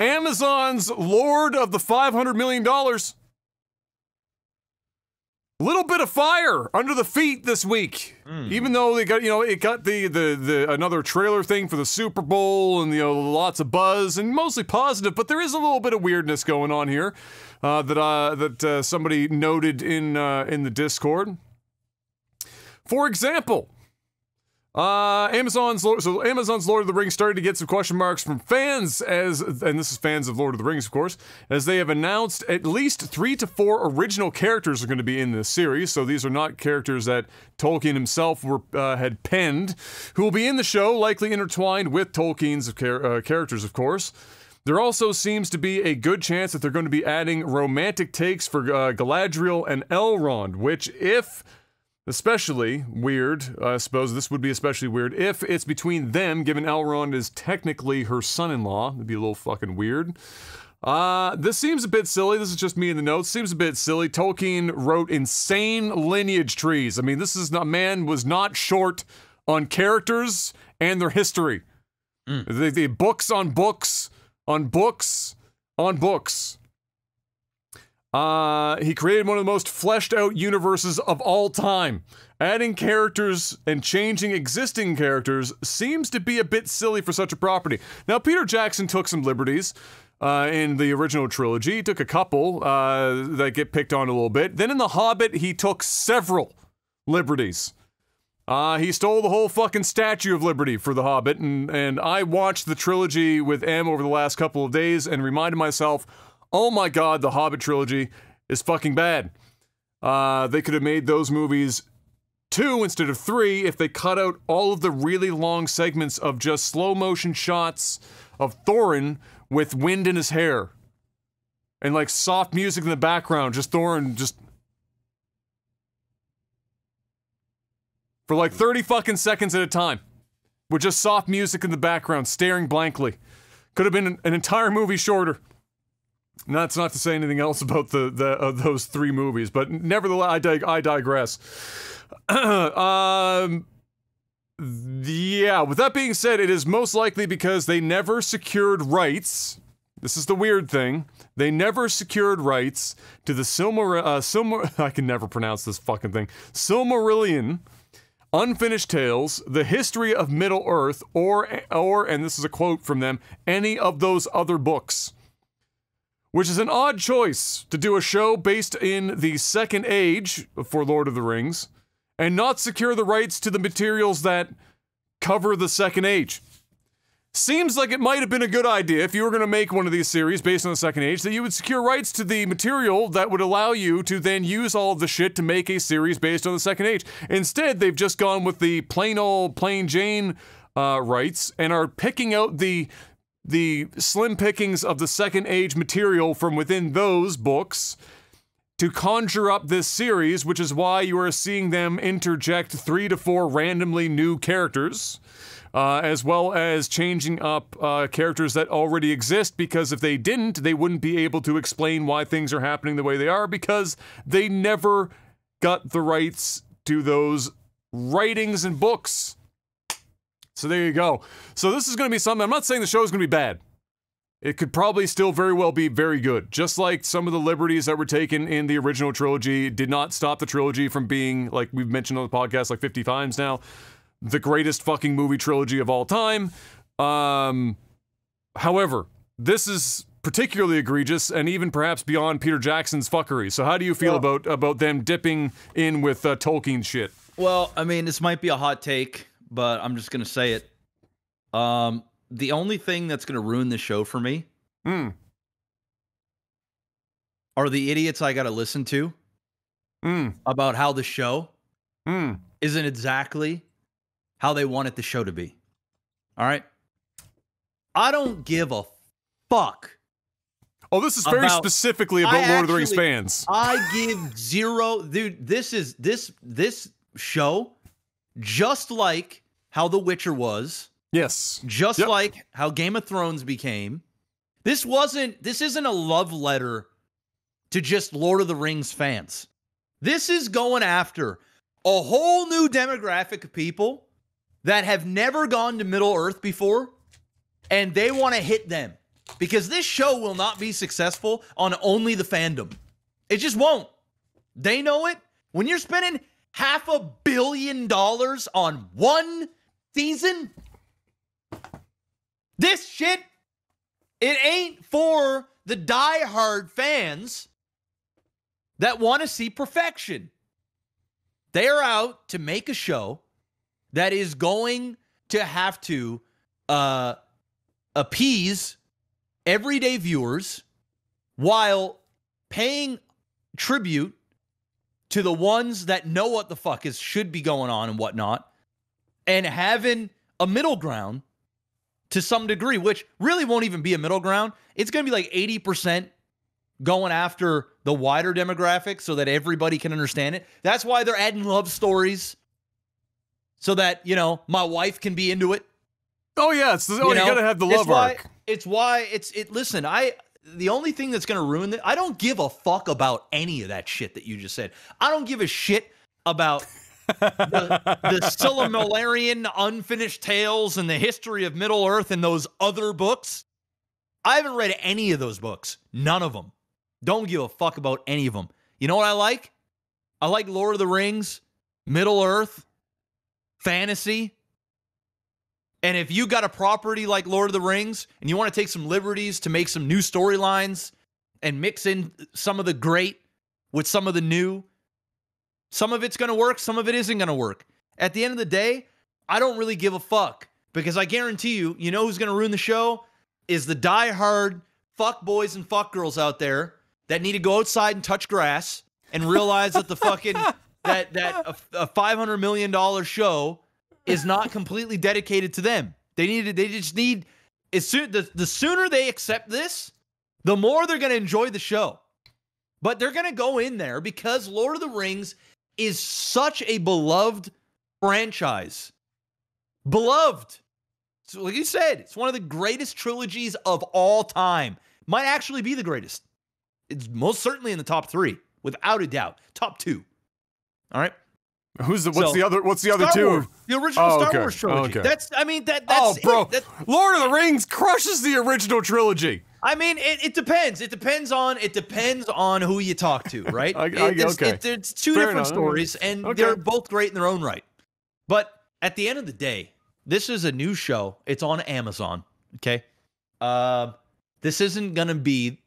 Amazon's Lord of the $500 million. Little bit of fire under the feet this week. Even though they got, it got the another trailer thing for the Super Bowl and, lots of buzz and mostly positive, but there is a little bit of weirdness going on here that somebody noted in the Discord. For example, Amazon's Lord of the Rings started to get some question marks from fans and this is fans of Lord of the Rings, of course, as they have announced at least 3 to 4 original characters are going to be in this series. So these are not characters that Tolkien himself had penned, who will be in the show, likely intertwined with Tolkien's characters, of course. There also seems to be a good chance that they're going to be adding romantic takes for Galadriel and Elrond, which, if especially weird, I suppose this would be especially weird if it's between them, given Elrond is technically her son-in-law. It'd be a little fucking weird. This seems a bit silly. This is just me in the notes. Seems a bit silly. Tolkien wrote insane lineage trees. I mean, man was not short on characters and their history. The books on books on books on books. He created one of the most fleshed out universes of all time. Adding characters and changing existing characters seems to be a bit silly for such a property. Now, Peter Jackson took some liberties in the original trilogy. He took a couple that get picked on a little bit. Then in The Hobbit, he took several liberties. He stole the whole fucking Statue of Liberty for The Hobbit, and I watched the trilogy with M over the last couple of days and reminded myself, oh my god, the Hobbit trilogy is fucking bad. They could have made those movies 2 instead of 3 if they cut out all of the really long segments of just slow motion shots of Thorin with wind in his hair. And like soft music in the background, just Thorin just... for like 30 fucking seconds at a time. With just soft music in the background, staring blankly. Could have been an entire movie shorter. And that's not to say anything else about those 3 movies, but nevertheless, I digress. Yeah, with that being said, it is most likely because they never secured rights. This is the weird thing. They never secured rights to the I can never pronounce this fucking thing. Silmarillion, Unfinished Tales, The History of Middle-earth, or, and this is a quote from them, any of those other books. Which is an odd choice to do a show based in the Second Age for Lord of the Rings and not secure the rights to the materials that cover the Second Age. Seems like it might have been a good idea if you were going to make one of these series based on the Second Age that you would secure rights to the material that would allow you to then use all of the shit to make a series based on the Second Age. Instead, they've just gone with the plain Jane rights and are picking out the slim pickings of the Second Age material from within those books to conjure up this series, which is why you are seeing them interject 3 to 4 randomly new characters, as well as changing up characters that already exist, because if they didn't, they wouldn't be able to explain why things are happening the way they are, because they never got the rights to those writings and books. So there you go. So this is going to be something, I'm not saying the show is going to be bad. It could probably still very well be very good. Just like some of the liberties that were taken in the original trilogy did not stop the trilogy from being, like we've mentioned on the podcast like 50 times now, the greatest fucking movie trilogy of all time. However, this is particularly egregious and even perhaps beyond Peter Jackson's fuckery. So how do you feel about them dipping in with Tolkien shit? Well, I mean, this might be a hot take, but I'm just gonna say it. The only thing that's gonna ruin the show for me are the idiots I gotta listen to about how the show isn't exactly how they wanted the show to be. All right? I don't give a fuck. Oh, this is very specifically about Lord of the Rings fans. I give zero, dude. This show, just like how The Witcher was, yes, just like how Game of Thrones became. This isn't a love letter to just Lord of the Rings fans. This is going after a whole new demographic of people that have never gone to Middle Earth before, and they want to hit them because this show will not be successful on only the fandom. It just won't. They know it. When you're spending $500 million on one season, this shit, it ain't for the diehard fans that want to see perfection. They're out to make a show that is going to have to appease everyday viewers while paying tribute to the ones that know what the fuck should be going on and whatnot, and having a middle ground to some degree, which really won't even be a middle ground. It's going to be like 80% going after the wider demographic so that everybody can understand it. That's why they're adding love stories so that, you know, my wife can be into it. Oh, yeah. You got to have the love arc. Listen, the only thing that's going to ruin it, I don't give a fuck about any of that shit that you just said. I don't give a shit about the Silmarillion unfinished tales and the history of Middle Earth and those other books. I haven't read any of those books. None of them. Don't give a fuck about any of them. You know what I like? I like Lord of the Rings, Middle Earth, fantasy. And if you got a property like Lord of the Rings and you want to take some liberties to make some new storylines and mix in some of the great with some of the new, some of it's going to work, some of it isn't going to work. At the end of the day, I don't really give a fuck because I guarantee you, you know who's going to ruin the show? Is the diehard fuck boys and fuck girls out there that need to go outside and touch grass and realize that the fucking that a $500 million show is not completely dedicated to them. They just need the sooner they accept this, the more they're going to enjoy the show. But they're going to go in there because Lord of the Rings is such a beloved franchise. Beloved. So like you said, it's one of the greatest trilogies of all time. Might actually be the greatest. It's most certainly in the top 3, without a doubt. Top 2. All right. What's the other two? Wars. The original Star Wars trilogy. Okay. That's bro. Lord of the Rings crushes the original trilogy. I mean, it depends. It depends on who you talk to, right? It's two different stories, and they're both great in their own right. But at the end of the day, this is a new show. It's on Amazon, okay? This isn't going to be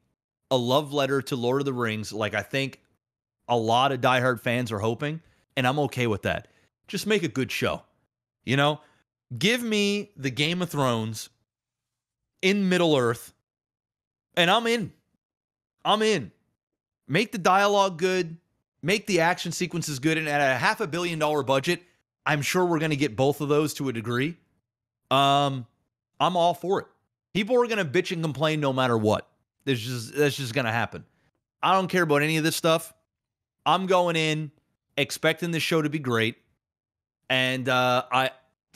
a love letter to Lord of the Rings like I think a lot of diehard fans are hoping, and I'm okay with that. Just make a good show. You know? Give me the Game of Thrones in Middle-earth, and I'm in. I'm in. Make the dialogue good. Make the action sequences good. And at a $500 million budget, I'm sure we're going to get both of those to a degree. I'm all for it. People are going to bitch and complain no matter what. That's just going to happen. I don't care about any of this stuff. I'm going in expecting this show to be great. And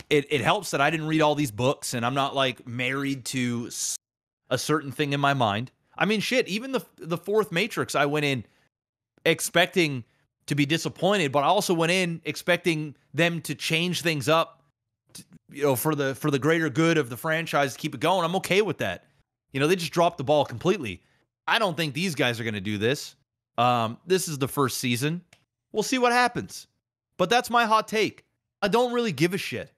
it helps that I didn't read all these books and I'm not like married to a certain thing in my mind. I mean, shit, even the fourth Matrix, I went in expecting to be disappointed, but I also went in expecting them to change things up, for the greater good of the franchise to keep it going. I'm okay with that. They just dropped the ball completely. I don't think these guys are going to do this. This is the first season. We'll see what happens. But that's my hot take. I don't really give a shit.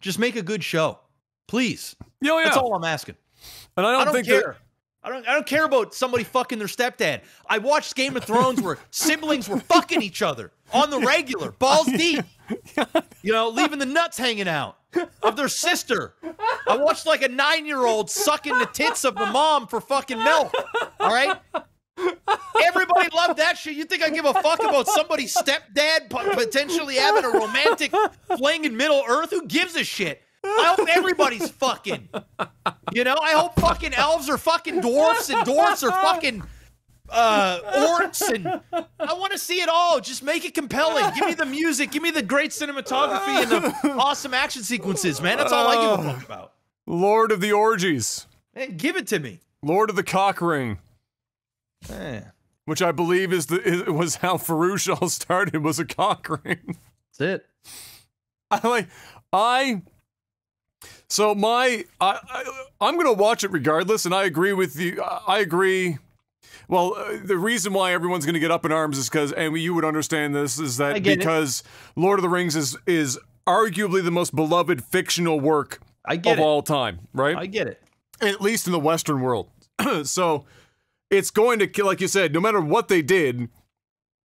Just make a good show. Please. Yeah. That's all I'm asking. And I don't care. I don't care about somebody fucking their stepdad. I watched Game of Thrones where siblings were fucking each other on the regular, balls deep. Leaving the nuts hanging out of their sister. I watched like a 9-year-old sucking the tits of the mom for fucking milk. All right? Everybody loved that shit. You think I give a fuck about somebody's stepdad potentially having a romantic fling in Middle Earth? Who gives a shit? I hope everybody's fucking. I hope fucking elves are fucking dwarfs and dwarfs are fucking orcs, and I want to see it all. Just make it compelling. Give me the music. Give me the great cinematography and the awesome action sequences, man. That's all I give a fuck about. Lord of the Orgies. Man, give it to me. Lord of the Cock Ring. Which I believe was how Farouche all started, was a cock ring. That's it. So I'm going to watch it regardless, and I agree with you. I agree. Well, the reason why everyone's going to get up in arms is because, and you would understand this, is that because Lord of the Rings is arguably the most beloved fictional work of all time, right? I get it. At least in the Western world. So it's going to, like you said, no matter what they did,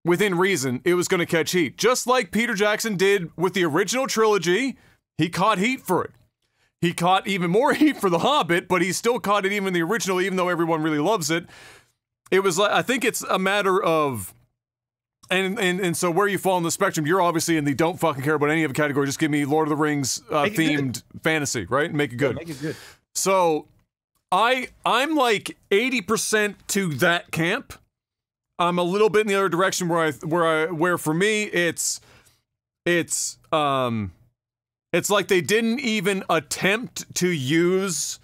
within reason, it was going to catch heat. Just like Peter Jackson did with the original trilogy, he caught heat for it. He caught even more heat for The Hobbit, but he still caught it even in the original, even though everyone really loves it. It was like, I think it's a matter of, and so where you fall on the spectrum, you're obviously in the don't fucking care about any of the category, just give me Lord of the Rings themed fantasy, right? Make it good. Yeah, make it good. So I'm like 80% to that camp. I'm a little bit in the other direction where for me it's like they didn't even attempt to use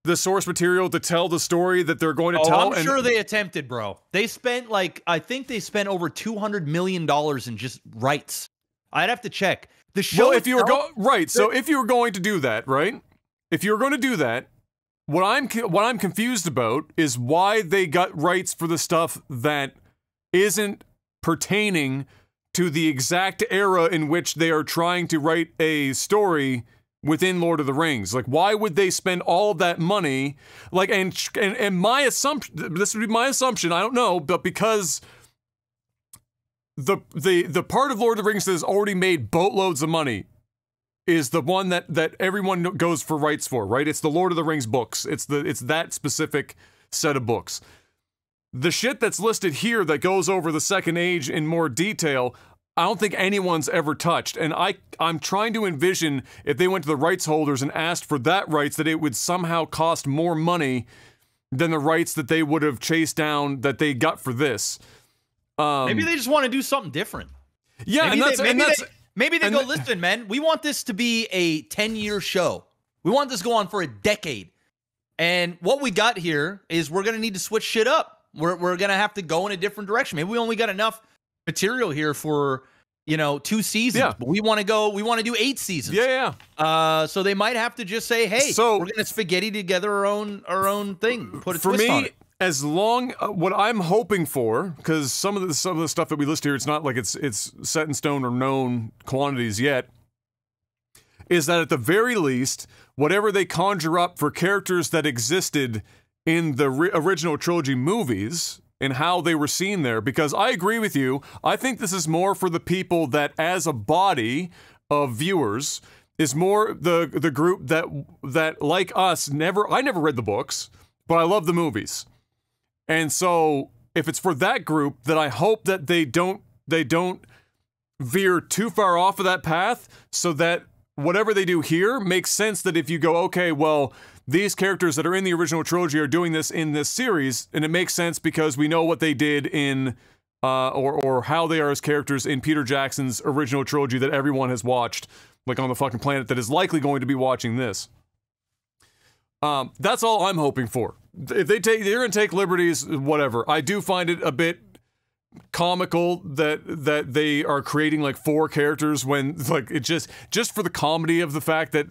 the source material to tell the story that they're going to tell. I'm sure they attempted, bro. They spent I think they spent over $200 million in just rights. I'd have to check. The show. Well, if you were so if you were going to do that, right? If you were going to do that, what I'm confused about is why they got rights for the stuff that isn't pertaining to the exact era in which they are trying to write a story within Lord of the Rings. Like, why would they spend all of that money? Like, and my assumption, this would be my assumption, I don't know, but because the part of Lord of the Rings that has already made boatloads of money is the one that everyone goes for rights for, right? It's the Lord of the Rings books. It's that specific set of books. The shit that's listed here that goes over the Second Age in more detail, I don't think anyone's ever touched. And I'm trying to envision if they went to the rights holders and asked for that rights, that it would somehow cost more money than the rights that they would have chased down that they got for this. Maybe they just want to do something different. Yeah, maybe they go, listen, man, we want this to be a 10-year show. We want this to go on for a decade. And what we got here is we're going to need to switch shit up. We're going to have to go in a different direction. Maybe we only got enough material here for, 2 seasons, but we want to do 8 seasons. Yeah. So they might have to just say, hey, we're going to spaghetti together our own thing. Put a twist on it. As long, what I'm hoping for, because some of the stuff that we list here, it's not like it's set in stone or known quantities yet, is that at the very least, whatever they conjure up for characters that existed in the original trilogy movies and how they were seen there, because I agree with you, I think this is more for the people that, as a body of viewers, is more the group that like us I never read the books, but I love the movies. And so, if it's for that group, then I hope that they don't veer too far off of that path, so that whatever they do here makes sense. That if you go, okay, well, these characters that are in the original trilogy are doing this in this series, and it makes sense because we know what they did in, or how they are as characters in Peter Jackson's original trilogy that everyone has watched, like on the fucking planet that is likely going to be watching this. That's all I'm hoping for. If they're going to take liberties, whatever. I do find it a bit comical that they are creating like 4 characters when like it just for the comedy of the fact that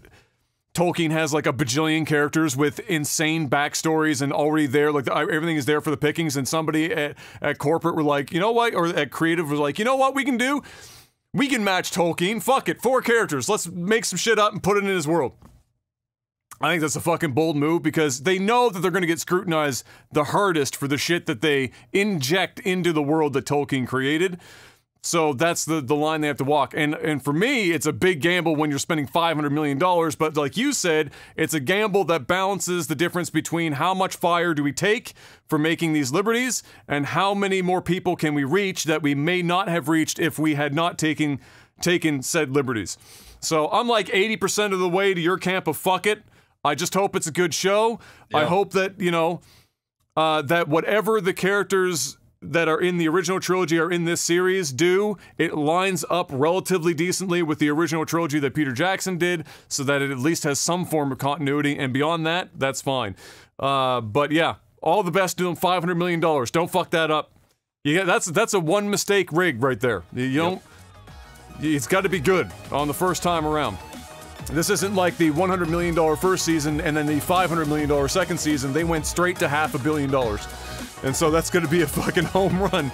Tolkien has like a bajillion characters with insane backstories and already there, like everything is there for the pickings, and somebody at corporate were like, you know what, or at creative was like, you know what we can do? We can match Tolkien. Fuck it, 4 characters. Let's make some shit up and put it in his world. I think that's a fucking bold move because they know that they're going to get scrutinized the hardest for the shit that they inject into the world that Tolkien created. So that's the line they have to walk. And for me, it's a big gamble when you're spending $500 million. But like you said, it's a gamble that balances the difference between how much fire do we take for making these liberties and how many more people can we reach that we may not have reached if we had not taken said liberties. So I'm like 80% of the way to your camp of fuck it. I just hope it's a good show. Yeah. I hope that, that whatever the characters that are in the original trilogy are in this series do, it lines up relatively decently with the original trilogy that Peter Jackson did, so that it at least has some form of continuity, and beyond that, that's fine. But yeah, all the best to them, $500 million. Don't fuck that up. That's a one mistake rig right there. You don't, it's got to be good on the first time around. This isn't like the $100 million first season and then the $500 million second season. They went straight to $500 million. And so that's going to be a fucking home run,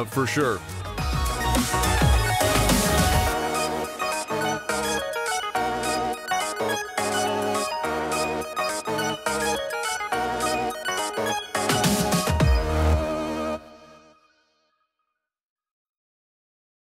for sure.